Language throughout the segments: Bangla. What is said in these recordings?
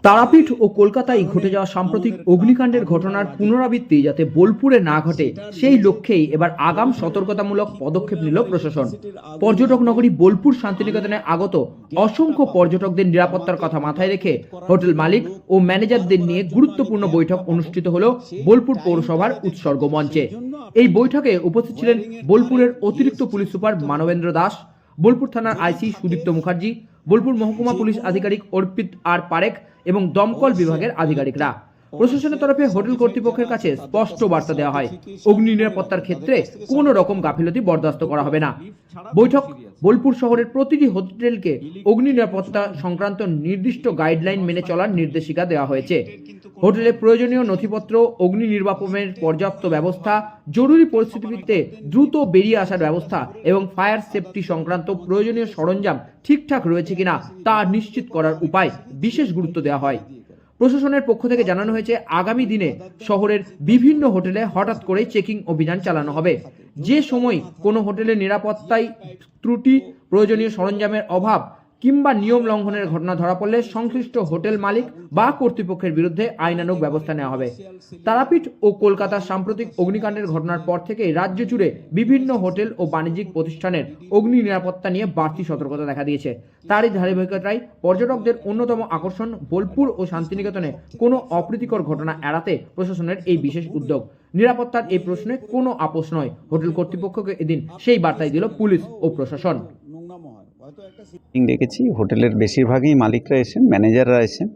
তারাপীঠ ও কলকাতায় ঘটে যাওয়া সাম্প্রতিক অগ্নিকাণ্ডের ঘটনার পুনরাবৃত্তি যাতে বোলপুরে না ঘটে সেই লক্ষ্যেই এবার আগাম সতর্কতামূলক পদক্ষেপ নিল প্রশাসন। পর্যটক নগরী বোলপুর শান্তিনিকেতনে আগত অসংখ্য পর্যটকদের নিরাপত্তার কথা মাথায় রেখে হোটেল মালিক ও ম্যানেজারদের নিয়ে গুরুত্বপূর্ণ বৈঠক অনুষ্ঠিত হলো বোলপুর পৌরসভার উৎসর্গ মঞ্চে। এই বৈঠকে উপস্থিত ছিলেন বোলপুরের অতিরিক্ত পুলিশ সুপার মানবেন্দ্র দাস, বোলপুর থানার আইসি সুদীপ্ত মুখার্জি, বোলপুর মহকুমা পুলিশ আধিকারিক অর্পিত আর পারেখ এবং দমকল বিভাগের আধিকারিকরা। প্রশাসনের তরফে হোটেল কর্তৃপক্ষের কাছে স্পষ্ট বার্তা দেওয়া হয়, অগ্নি নিরাপত্তার ক্ষেত্রে কোনো রকম গাফিলতি বরদাস্ত করা হবে না। বৈঠক বোলপুর শহরের প্রতিটি হোটেলকে অগ্নি নিরাপত্তা সংক্রান্ত নির্দিষ্ট গাইডলাইন মেনে চলার নির্দেশিকা দেওয়া হয়েছে। হোটেলে প্রয়োজনীয় নথিপত্র, অগ্নি নির্বাপনের পর্যাপ্ত ব্যবস্থা, জরুরি পরিস্থিতিতে দ্রুত বেরিয়ে আসার ব্যবস্থা এবং ফায়ার সেফটি সংক্রান্ত প্রয়োজনীয় সরঞ্জাম ঠিকঠাক রয়েছে কিনা তা নিশ্চিত করার উপায় বিশেষ গুরুত্ব দেওয়া হয়। প্রশাসনের পক্ষ থেকে জানানো হয়েছে, আগামী দিনে শহরের বিভিন্ন হোটেলে হঠাৎ করে চেকিং অভিযান চালানো হবে। যে সময় কোনো হোটেলের নিরাপত্তায় ত্রুটি, প্রয়োজনীয় সরঞ্জামের অভাব কিংবা নিয়ম লঙ্ঘনের ঘটনা ধরা পড়লে সংশ্লিষ্ট হোটেল মালিক বা কর্তৃপক্ষের বিরুদ্ধে আইনানুগ ব্যবস্থা নেওয়া হবে। তারাপীঠ ও কলকাতার সাম্প্রতিক অগ্নিকাণ্ডের ঘটনার পর থেকে রাজ্য জুড়ে বিভিন্ন হোটেল ও বাণিজ্যিক প্রতিষ্ঠানের অগ্নি নিরাপত্তা নিয়ে বাড়তি সতর্কতা দেখা দিয়েছে। তারই ধারাবাহিকতায় পর্যটকদের অন্যতম আকর্ষণ বোলপুর ও শান্তিনিকেতনে কোনো অপ্রীতিকর ঘটনা এড়াতে প্রশাসনের এই বিশেষ উদ্যোগ। নিরাপত্তার এই প্রশ্নে কোনো আপোষ নয়, হোটেল কর্তৃপক্ষকে এদিন সেই বার্তাই দিল পুলিশ ও প্রশাসন। দেখেছি হোটেলের বেশিরভাগই মালিকরা এসেছেন, ম্যানেজাররা এসেছেন।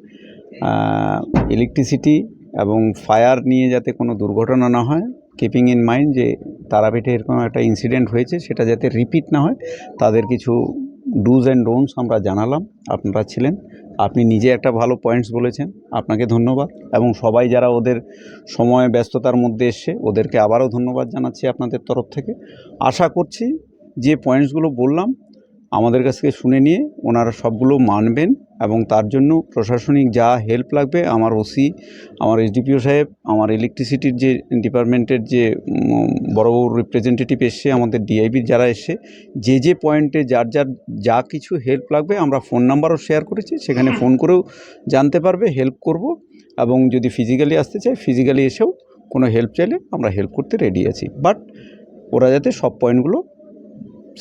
ইলেকট্রিসিটি এবং ফায়ার নিয়ে যাতে কোনো দুর্ঘটনা না হয়, কিপিং ইন মাইন্ড যে তারাপীঠে এরকম একটা ইনসিডেন্ট হয়েছে সেটা যাতে রিপিট না হয়, তাদের কিছু ডুজ অ্যান্ড ডোন্টস আমরা জানালাম। আপনারা ছিলেন, আপনি নিজে একটা ভালো পয়েন্টস বলেছেন, আপনাকে ধন্যবাদ। এবং সবাই যারা ওদের সময় ব্যস্ততার মধ্যে এসছে ওদেরকে আবারও ধন্যবাদ জানাচ্ছি আপনাদের তরফ থেকে। আশা করছি যে পয়েন্টসগুলো বললাম আমাদের কাছ থেকে শুনে নিয়ে ওনারা সবগুলো মানবেন এবং তার জন্য প্রশাসনিক যা হেল্প লাগবে আমার ওসি, আমার এসডিপিও সাহেব, আমার ইলেকট্রিসিটির যে ডিপার্টমেন্টের যে বড় বড় রিপ্রেজেন্টেটিভ এসছে, আমাদের ডিআইবির যারা এসছে, যে পয়েন্টে যার যা কিছু হেল্প লাগবে আমরা ফোন নাম্বারও শেয়ার করেছি, সেখানে ফোন করেও জানতে পারবে, হেল্প করব। এবং যদি ফিজিক্যালি আসতে চায় ফিজিক্যালি এসেও কোনো হেল্প চাইলে আমরা হেল্প করতে রেডি আছি। বাট ওরা যাতে সব পয়েন্টগুলো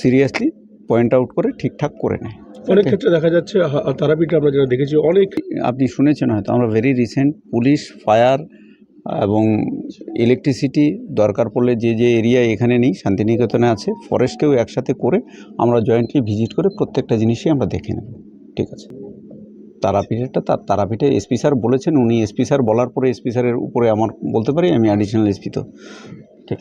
সিরিয়াসলি পয়েন্ট আউট করে ঠিকঠাক করে নেয়। অনেক ক্ষেত্রে দেখা যাচ্ছে তারাপীঠে আমরা যেটা দেখেছি, অনেক আপনি শুনেছেন হয়তো, আমরা ভেরি রিসেন্ট পুলিশ, ফায়ার এবং ইলেকট্রিসিটি দরকার পড়লে যে এরিয়া এখানে নেই শান্তিনিকেতনে আছে, ফরেস্টকেও একসাথে করে আমরা জয়েন্টলি ভিজিট করে প্রত্যেকটা জিনিসই আমরা দেখে নেব। ঠিক আছে, তারাপীঠে এসপি স্যার বলেছেন, উনি এসপি স্যার বলার পরে এসপি স্যারের উপরে আমার বলতে পারি, আমি অ্যাডিশনাল এসপি তো। ঠিক।